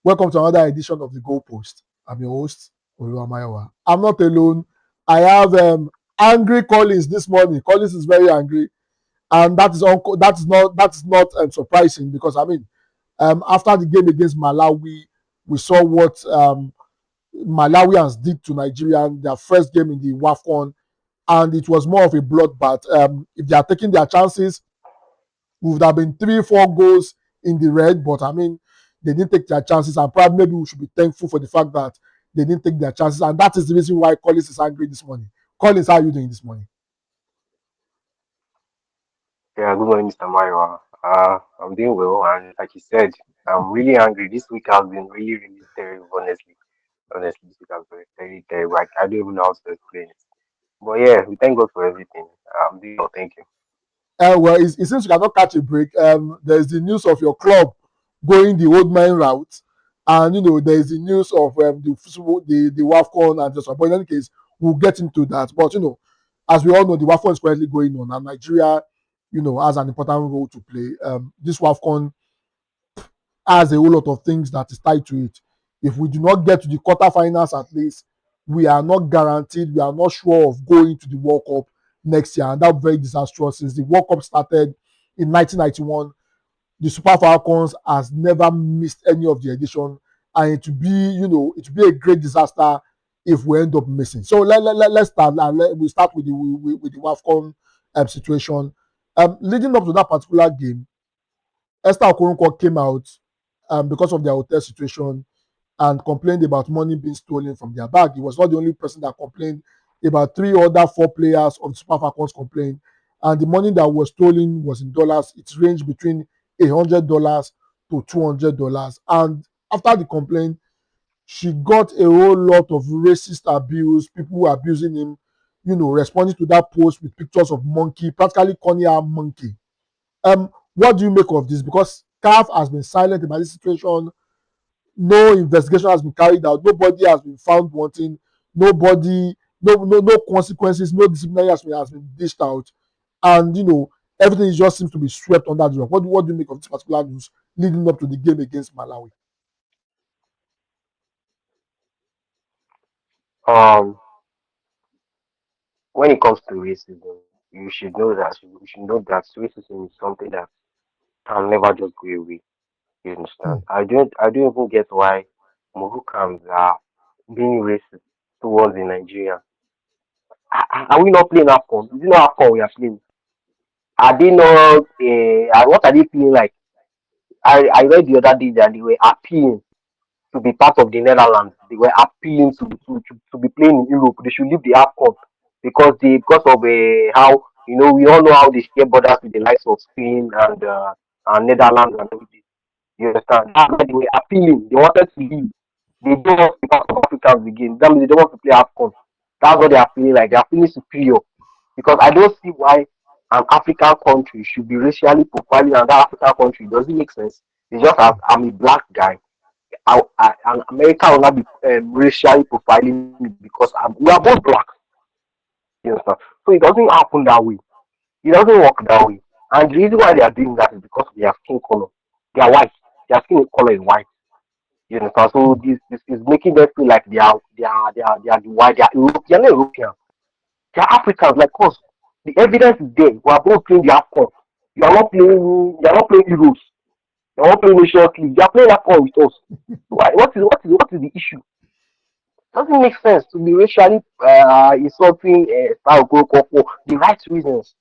Welcome to another edition of the Goalpost. I'm your host, Oluwamayowa. I'm not alone. I have angry Collins this morning. Collins is very angry, and that is not surprising because I mean, after the game against Malawi, we saw what Malawians did to Nigeria in their first game in the WAFCON, and it was more of a bloodbath. If they are taking their chances, would have been 3-4 goals in the red, but I mean, they didn't take their chances, and probably maybe we should be thankful for the fact that they didn't take their chances, and that is the reason why Collins is angry this morning. Collins, how are you doing this morning? Yeah, good morning, Mr. Mario. I'm doing well, and like you said, I'm really angry. This week has been really, really terrible, honestly. Honestly, this week has been very terrible. I don't even know how to explain it. But yeah, we thank God for everything. I'm doing well, thank you. Well, it seems you cannot catch a break. There's the news of your club going the old man route, and there's the news of the WAFCON and just. But in any case, we'll get into that. But as we all know, the WAFCON is currently going on, and Nigeria, has an important role to play. This WAFCON has a whole lot of things that is tied to it. If we do not get to the quarterfinals at least, we are not guaranteed, we are not sure of going to the World Cup next year. And that's very disastrous. Since the World Cup started in 1991, the Super Falcons has never missed any of the edition. And it would be a great disaster if we end up missing. So let's start. We start with the WAFCON situation. Leading up to that particular game, Esther Okoronkwo came out because of their hotel situation and complained about money being stolen from their bag. He was not the only person that complained. About four players of the Super Falcons complained, and the money that was stolen was in dollars. It ranged between $100 to $200. And after the complaint, she got a whole lot of racist abuse, people were abusing him, responding to that post with pictures of monkey, practically calling her monkey. What do you make of this? Because CAF has been silent about this situation. No investigation has been carried out. Nobody has been found wanting. Nobody, no consequences. No disciplinary has been dished out, and everything just seems to be swept under the rug. What do you make of this particular news leading up to the game against Malawi? Um, when it comes to racism, you should know that racism is something that can never just go away. You Hmm. understand? I don't even get why Moroccans are being racist towards the Nigerians. Are we not playing AFCON? Is it not AFCON we are playing? Are they not? What are they feeling like? I read the other day that they were appealing to be part of the Netherlands. They were appealing to be playing in Europe. They should leave the AFCON because of how we all know how they share borders with the likes of Spain and Netherlands and everything. You understand? That's why they were appealing. They wanted to leave. They don't want to be part of Africans again. That means they don't want to play AFCON. That's what they are feeling like. They are feeling superior because I don't see why an African country should be racially profiling another African country. Does it make sense? It's just as I'm a black guy. And America will not be racially profiling me because we are both black. You understand? So it doesn't happen that way. It doesn't work that way. And the reason why they are doing that is because of their skin color. They are white. Their skin color is white. You understand? So Hmm. this is making them feel like they are the white. They are European. They are not European. They are Africans like us. The evidence is there. We are both playing the AFCON. You are not playing. You are not playing Euros. You are not playing Nations League. You are playing AFCON with us. Why? What is the issue? Doesn't make sense to be racially insulting Esther Okoronkwo for the right reasons.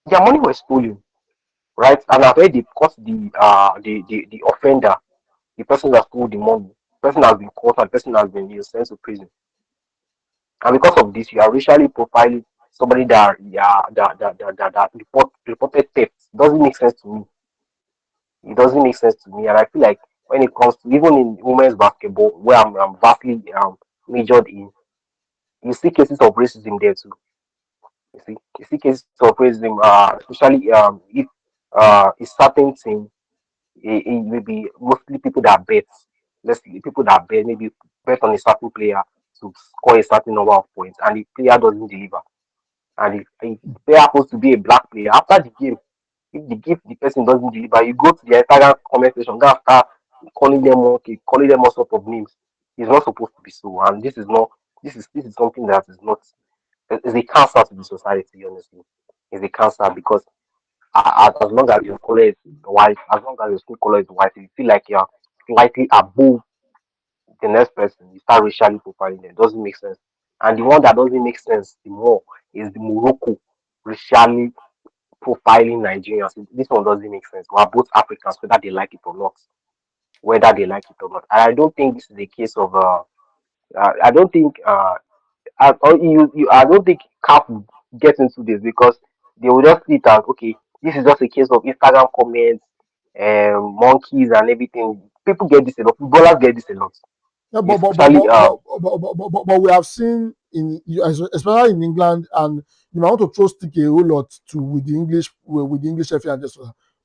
Their money was stolen, right? And I've heard they caught the offender, the person that stole the money. The person has been caught and the person has been sent to prison. And because of this, you are racially profiling somebody that reported theft. Doesn't make sense to me. It doesn't make sense to me. And I feel like when it comes to even in women's basketball, where I'm vastly majored in, you see cases of racism there too. You see cases of racism, especially if a certain team, it will be mostly people that bet. Let's see, people that bet maybe bet on a certain player to score a certain number of points, and the player doesn't deliver. And if the player happens to be a black player, after the game, if the person doesn't deliver, you go to the Instagram comment section, go and start calling them monkey, calling them all sort of names. It's not supposed to be so, and this is not. This is something that is not. Is a cancer to the society. Honestly, it's a cancer because as long as your color is white, as long as your skin color is white, you feel like you're slightly above the next person, you start racially profiling them. It doesn't make sense. And the one that doesn't make sense the more is the Morocco racially profiling Nigerians. This one doesn't make sense. We are both Africans, whether they like it or not. Whether they like it or not. And I don't think this is a case of I don't think I don't think CAF will get into this because they will just see it as okay, this is just a case of Instagram comments, monkeys and everything. People get this a lot. Footballers get this a lot. Yeah, Especially but we have seen especially in England, and you might want to throw stick a whole lot to with the English FA and just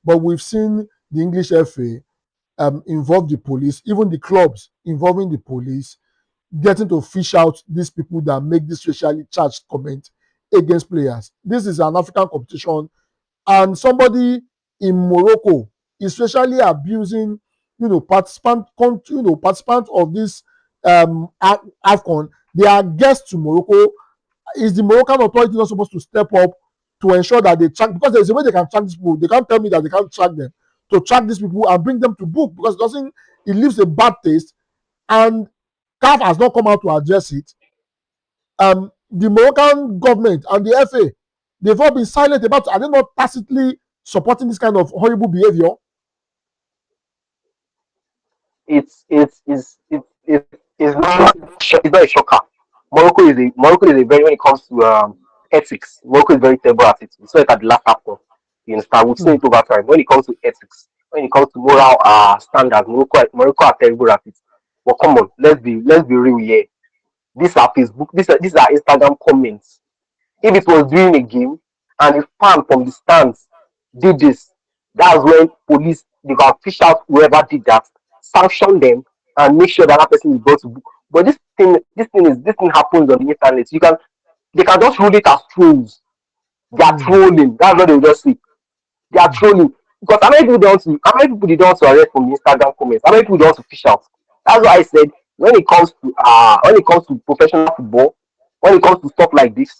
but we've seen the English FA involve the police, even the clubs involving the police, getting to fish out these people that make this racially charged comment against players. This is an African competition, and somebody in Morocco is racially abusing, participant of this AFCON. They are guests to Morocco. Is the Moroccan authority not supposed to step up to ensure that they track, because there's a way they can track these people. They can't tell me that they can't track them, to track these people and bring them to book, because it leaves a bad taste, and CAF has not come out to address it. The Moroccan government and the FA, they've all been silent about it. Are they not tacitly supporting this kind of horrible behavior? it's not a shocker. Morocco is a very when it comes to ethics. Morocco is very terrible at it. We saw it at the last AFCON. You understand? We've seen Hmm. it over time. When it comes to ethics, when it comes to moral standards, Morocco are terrible at it. But come on, let's be real here. These are Facebook. These are Instagram comments. If it was during a game and a fan from the stands did this, that's when police they can fish out whoever did that, sanction them, and make sure that that person is brought to book. But this thing happens on the internet. They can just rule it as trolls. They are Hmm. trolling. That's what they will just say. They are Hmm. trolling. Because how many people they don't want to arrest from the Instagram comments? How many people they want to fish out? That's why I said when it comes to professional football, when it comes to stuff like this,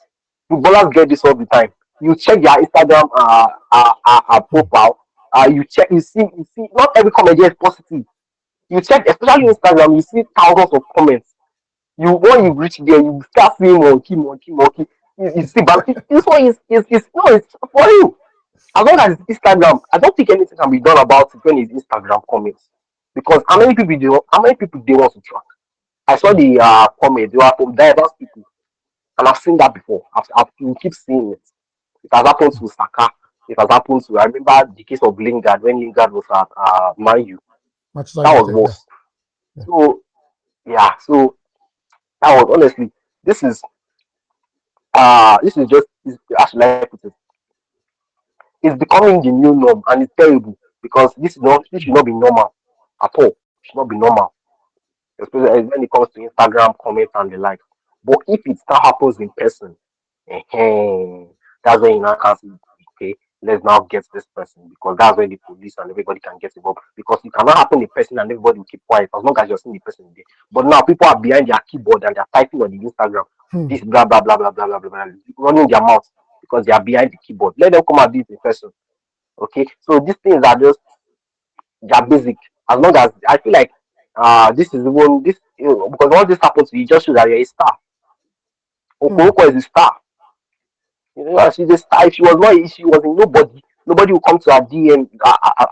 footballers get this all the time. You check their Instagram Hmm. profile, you see not every comment there is positive. You check especially Instagram, you see thousands of comments. When you reach there, you start seeing monkey, monkey, monkey. You see, but this one is no, it's for you. As long as it's Instagram, I don't think anything can be done about it when it's Instagram comments. Because how many people they want to track? I saw Hmm. the comments, they were from diverse people, and I've seen that before. You keep seeing it. It has happened to Saka. It has happened to I remember the case of Lingard when Lingard was at Man U. Manchester That was United, yeah. worse. Yeah. So yeah, so that was honestly this is just how should I put it? It's becoming the new norm and it's terrible because this should not be normal at all. It should not be normal, especially when it comes to Instagram comments and the like. But if it still happens in person, eh, that's when you now can say, okay, let's now get this person because that's when the police and everybody can get involved. Because it cannot happen in person and everybody will keep quiet as long as you're seeing the person there. But now people are behind their keyboard and they're typing on the Instagram, Hmm. this blah blah blah blah blah blah blah, blah running their mouth because they are behind the keyboard. Let them come and do it in person. Okay, so these things are just they're basic. As long as I feel like this is one this because once this happens to you, it just shows that you're a star. Hmm. Okoroko is a star. You know, she's a star. If she was not, if she was in nobody will come to her DM,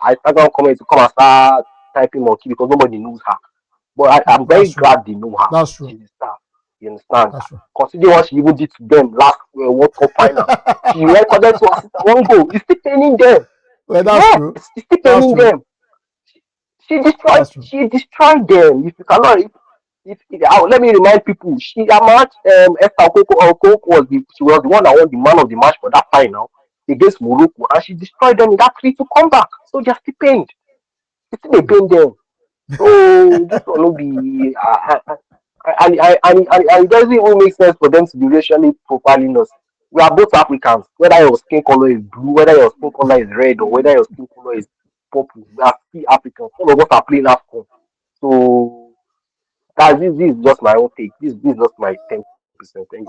Instagram comment to come and start typing monkey because nobody knows her. But I'm very That's true. glad they know her. That's true. She's a star. You understand? That's true. Consider what she even did to them last World Cup final. She recorded to assist one goal. It's still paining them. Well, that's Yes, true. it's still That's paining true. them. She destroyed. That's true. She destroyed them. If you cannot, let me remind people. She that match. Esther Okoronkwo she was the one that won the man of the match for that final against Morocco, and she destroyed them in that 3-2 comeback. So they're still pained. It's still they pain them. So this one will be. And it doesn't even make sense for them to be racially profiling us. We are both Africans, whether your skin color is blue, whether your skin color is red, or whether your skin color is purpose. We are still Africans. All of us are playing AFCON. So guys, this is just my own take. This is just my 10%. Thank you.